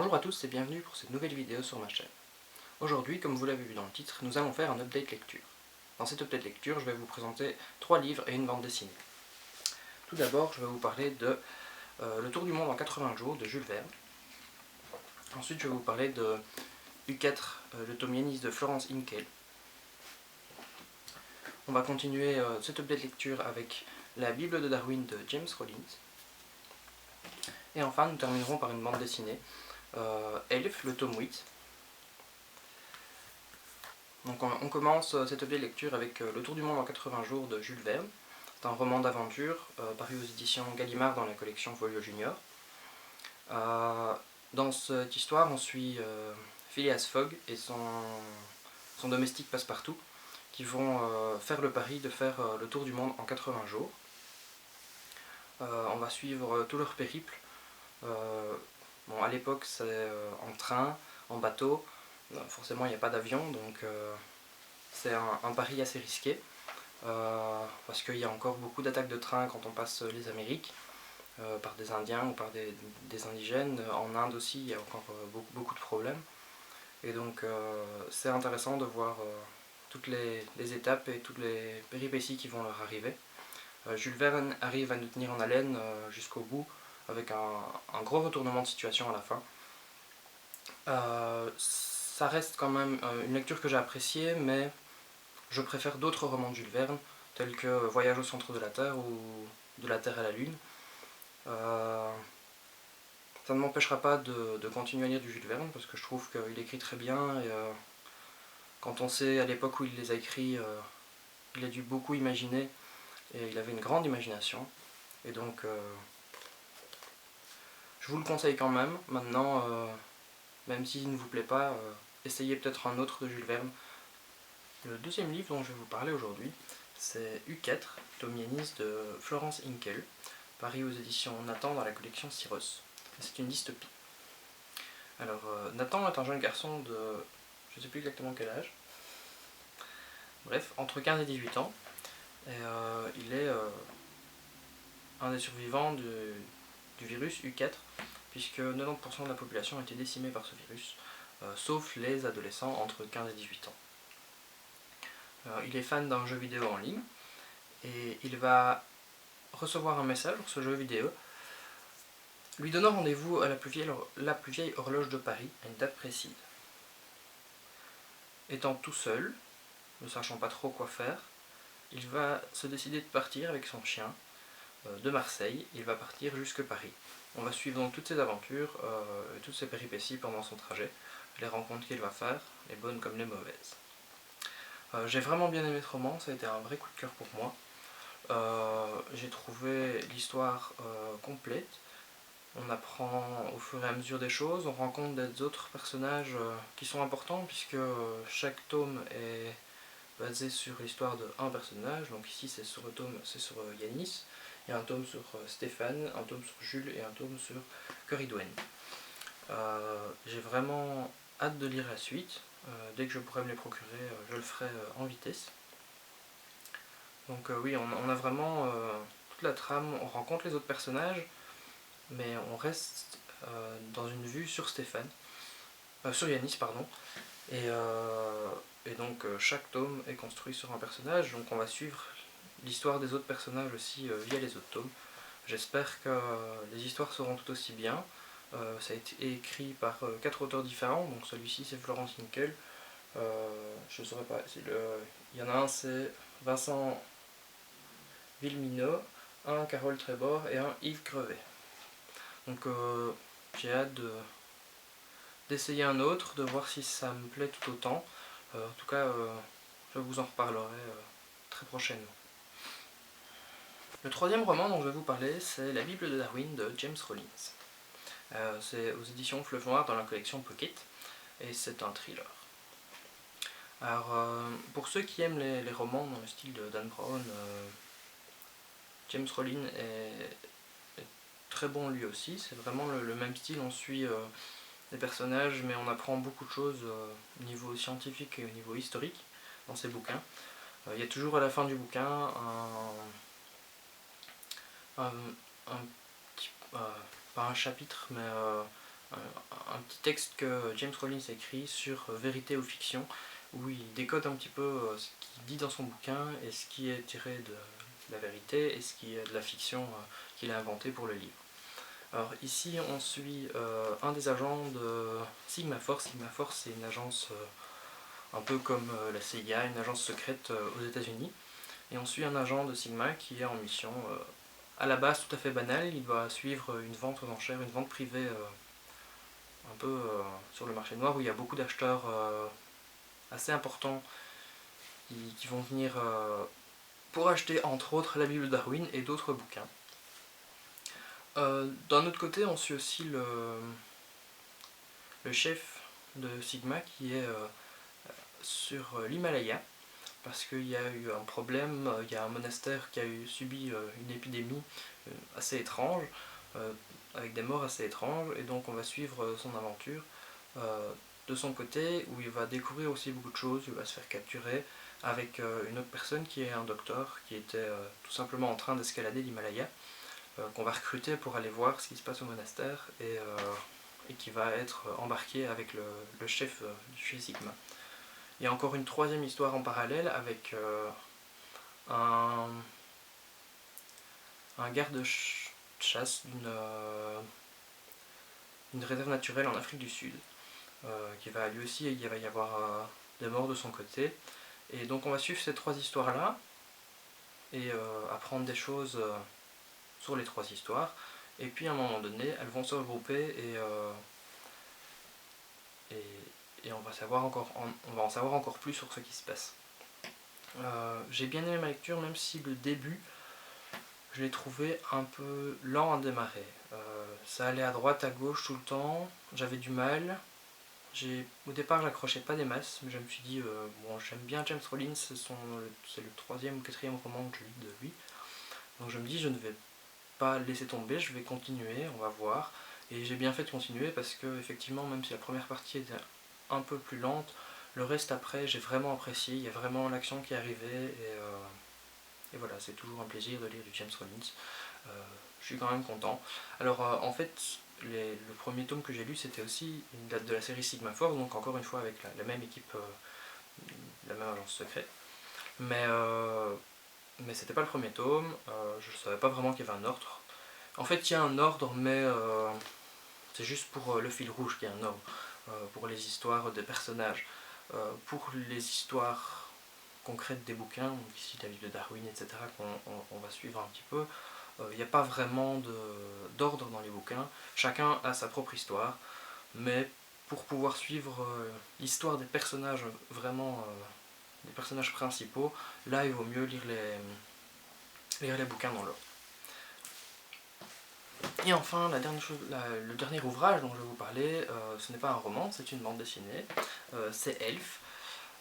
Bonjour à tous et bienvenue pour cette nouvelle vidéo sur ma chaîne. Aujourd'hui, comme vous l'avez vu dans le titre, nous allons faire un update lecture. Dans cet update lecture, je vais vous présenter 3 livres et une bande dessinée. Tout d'abord, je vais vous parler de Le Tour du Monde en 80 jours de Jules Verne. Ensuite, je vais vous parler de U4, le tome Yanis de Florence Inkel. On va continuer cet update lecture avec La Bible de Darwin de James Rollins. Et enfin, nous terminerons par une bande dessinée, Elf, le tome 8. Donc on commence cette update lecture avec Le Tour du Monde en 80 jours de Jules Verne. C'est un roman d'aventure paru aux éditions Gallimard dans la collection Folio Junior. Dans cette histoire, on suit Phileas Fogg et son domestique Passepartout qui vont faire le pari de faire le tour du monde en 80 jours. On va suivre tout leur périple. Bon, à l'époque, c'est en train, en bateau. Forcément, il n'y a pas d'avion, donc c'est un pari assez risqué. Parce qu'il y a encore beaucoup d'attaques de train quand on passe les Amériques, par des Indiens ou par des indigènes. En Inde aussi, il y a encore beaucoup de problèmes. Et donc, c'est intéressant de voir toutes les étapes et toutes les péripéties qui vont leur arriver. Jules Verne arrive à nous tenir en haleine jusqu'au bout, avec un gros retournement de situation à la fin. Ça reste quand même une lecture que j'ai appréciée, mais je préfère d'autres romans de Jules Verne, tels que Voyage au centre de la Terre ou De la Terre à la Lune. Ça ne m'empêchera pas de continuer à lire du Jules Verne, parce que je trouve qu'il écrit très bien, et quand on sait à l'époque où il les a écrits, il a dû beaucoup imaginer, et il avait une grande imagination, et donc je vous le conseille quand même. Maintenant, même s'il ne vous plaît pas, essayez peut-être un autre de Jules Verne. Le deuxième livre dont je vais vous parler aujourd'hui, c'est U4, tome Yanis de Florence Inkel, paru aux éditions Nathan dans la collection Syros. C'est une dystopie. Alors, Nathan est un jeune garçon de, je ne sais plus exactement quel âge, bref, entre 15 et 18 ans, et il est un des survivants du virus U4, puisque 90% de la population a été décimée par ce virus, sauf les adolescents entre 15 et 18 ans. Il est fan d'un jeu vidéo en ligne, et il va recevoir un message sur ce jeu vidéo lui donnant rendez-vous à la plus vieille horloge de Paris, à une date précise. Étant tout seul, ne sachant pas trop quoi faire, il va se décider de partir avec son chien de Marseille. Il va partir jusque Paris. On va suivre donc toutes ses aventures, toutes ses péripéties pendant son trajet, les rencontres qu'il va faire, les bonnes comme les mauvaises. J'ai vraiment bien aimé ce roman, ça a été un vrai coup de cœur pour moi. J'ai trouvé l'histoire complète. On apprend au fur et à mesure des choses, on rencontre des autres personnages qui sont importants, puisque chaque tome est basé sur l'histoire d'un personnage. Donc ici c'est sur le tome, c'est sur Yanis, il y a un tome sur Stéphane, un tome sur Jules et un tome sur Coridwen. J'ai vraiment hâte de lire la suite. Dès que je pourrai me les procurer, je le ferai en vitesse. Donc oui, on a vraiment toute la trame, on rencontre les autres personnages, mais on reste dans une vue sur Stéphane, sur Yanis, pardon, et donc chaque tome est construit sur un personnage, donc on va suivre l'histoire des autres personnages aussi via les autres tomes. J'espère que les histoires seront tout aussi bien. Ça a été écrit par 4 auteurs différents, donc celui-ci c'est Florence Inkel, je ne saurais pas, il y en a un c'est Vincent Villeminot, un Carole Trébor et un Yves Crevet. Donc j'ai hâte d'essayer un autre, de voir si ça me plaît tout autant. En tout cas, je vous en reparlerai très prochainement. Le troisième roman dont je vais vous parler, c'est La Bible de Darwin de James Rollins. C'est aux éditions Fleuve Noir dans la collection Pocket, et c'est un thriller. Alors, pour ceux qui aiment les romans dans le style de Dan Brown, James Rollins est très bon lui aussi. C'est vraiment le même style, on suit des personnages, mais on apprend beaucoup de choses au niveau scientifique et au niveau historique dans ces bouquins. Il y a toujours à la fin du bouquin pas un chapitre, mais un petit texte que James Rollins a écrit sur vérité ou fiction, où il décode un petit peu ce qu'il dit dans son bouquin et ce qui est tiré de la vérité et ce qui est de la fiction qu'il a inventé pour le livre. Alors ici on suit un des agents de Sigma Force. Sigma Force c'est une agence un peu comme la CIA, une agence secrète aux États-Unis. Et on suit un agent de Sigma qui est en mission à la base tout à fait banale. Il va suivre une vente aux enchères, une vente privée un peu sur le marché noir où il y a beaucoup d'acheteurs assez importants qui vont venir pour acheter entre autres la Bible de Darwin et d'autres bouquins. D'un autre côté, on suit aussi le chef de Sigma qui est sur l'Himalaya parce qu'il y a eu un problème, il y a un monastère qui a subi une épidémie assez étrange, avec des morts assez étranges, et donc on va suivre son aventure de son côté, où il va découvrir aussi beaucoup de choses, il va se faire capturer avec une autre personne qui est un docteur, qui était tout simplement en train d'escalader l'Himalaya, qu'on va recruter pour aller voir ce qui se passe au monastère, et qui va être embarqué avec le chef du chez Sigma. Il y a encore une troisième histoire en parallèle avec un garde-chasse d'une réserve naturelle en Afrique du Sud, qui va lui aussi, il va y avoir des morts de son côté. Et donc on va suivre ces trois histoires-là, et apprendre des choses sur les trois histoires. Et puis à un moment donné, elles vont se regrouper et on va en savoir encore plus sur ce qui se passe. J'ai bien aimé ma lecture, même si le début, je l'ai trouvé un peu lent à démarrer. Ça allait à droite, à gauche tout le temps, j'avais du mal. Au départ, j'accrochais pas des masses, mais je me suis dit, bon, j'aime bien James Rollins, c'est le troisième ou quatrième roman que je lis de lui. Donc je me dis, je ne vais pas laisser tomber, je vais continuer, on va voir. Et j'ai bien fait de continuer parce que, effectivement, même si la première partie était un peu plus lente, le reste après, j'ai vraiment apprécié, il y a vraiment l'action qui est arrivée, et voilà, c'est toujours un plaisir de lire du James Rollins. Je suis quand même content. Alors en fait, le premier tome que j'ai lu, c'était aussi une date de la série Sigma Force, donc encore une fois avec la même équipe, la même agence secrète. Mais c'était pas le premier tome, je savais pas vraiment qu'il y avait un ordre. En fait, il y a un ordre, mais c'est juste pour le fil rouge qu'il y a un ordre, pour les histoires des personnages. Pour les histoires concrètes des bouquins, donc ici la Bible de Darwin, etc., qu'on va suivre un petit peu, il n'y a pas vraiment d'ordre dans les bouquins, chacun a sa propre histoire, mais pour pouvoir suivre l'histoire des personnages, vraiment des personnages principaux, là il vaut mieux lire les bouquins dans l'ordre. Et enfin, le dernier ouvrage dont je vais vous parler, ce n'est pas un roman, c'est une bande dessinée, c'est Elf.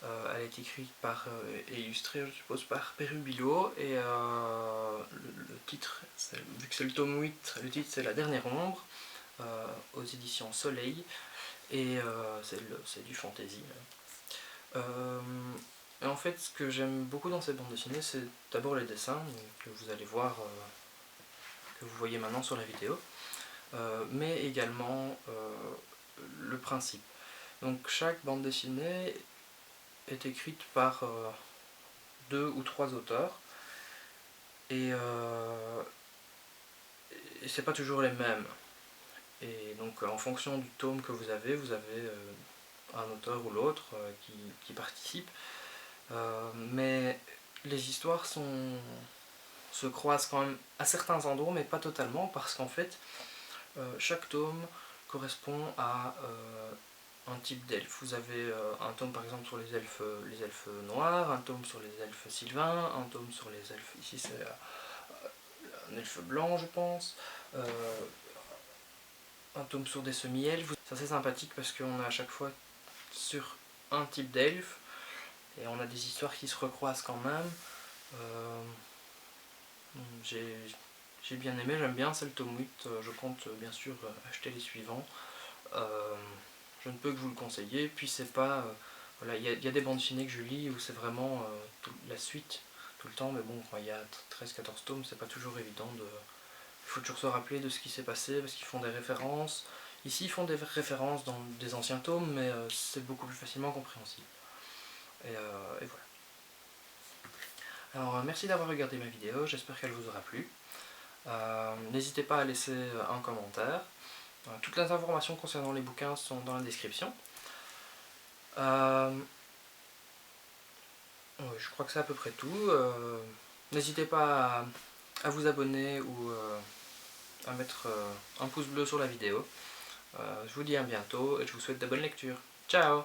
Elle a été écrite et illustrée, je suppose, par Perubilo, et le titre, vu que c'est le tome 8, le titre c'est La Dernière Ombre, aux éditions Soleil, et c'est du fantasy. Et en fait, ce que j'aime beaucoup dans cette bande dessinée, c'est d'abord les dessins, que vous allez voir, que vous voyez maintenant sur la vidéo, mais également le principe. Donc chaque bande dessinée est écrite par 2 ou 3 auteurs, et c'est pas toujours les mêmes. Et donc en fonction du tome que vous avez un auteur ou l'autre qui participe. Mais les histoires se croisent quand même à certains endroits, mais pas totalement, parce qu'en fait, chaque tome correspond à un type d'elfe. Vous avez un tome par exemple sur les elfes noirs, un tome sur les elfes sylvains, un tome sur les elfes, ici c'est un elfe blanc je pense, un tome sur des semi-elfes. C'est assez sympathique parce qu'on a à chaque fois sur un type d'elfe, et on a des histoires qui se recroisent quand même. J'ai bien aimé, j'aime bien, c'est le tome 8, je compte bien sûr acheter les suivants. Je ne peux que vous le conseiller, puis c'est pas... voilà, il y a des bandes dessinées que je lis où c'est vraiment la suite tout le temps, mais bon, quand il y a 13-14 tomes, c'est pas toujours évident de... Il faut toujours se rappeler de ce qui s'est passé, parce qu'ils font des références, Ici ils font des références dans des anciens tomes, mais c'est beaucoup plus facilement compréhensible. Et voilà. Alors merci d'avoir regardé ma vidéo, j'espère qu'elle vous aura plu. N'hésitez pas à laisser un commentaire. Toutes les informations concernant les bouquins sont dans la description. Oui, je crois que c'est à peu près tout. N'hésitez pas à vous abonner ou à mettre un pouce bleu sur la vidéo. Je vous dis à bientôt et je vous souhaite de bonnes lectures. Ciao!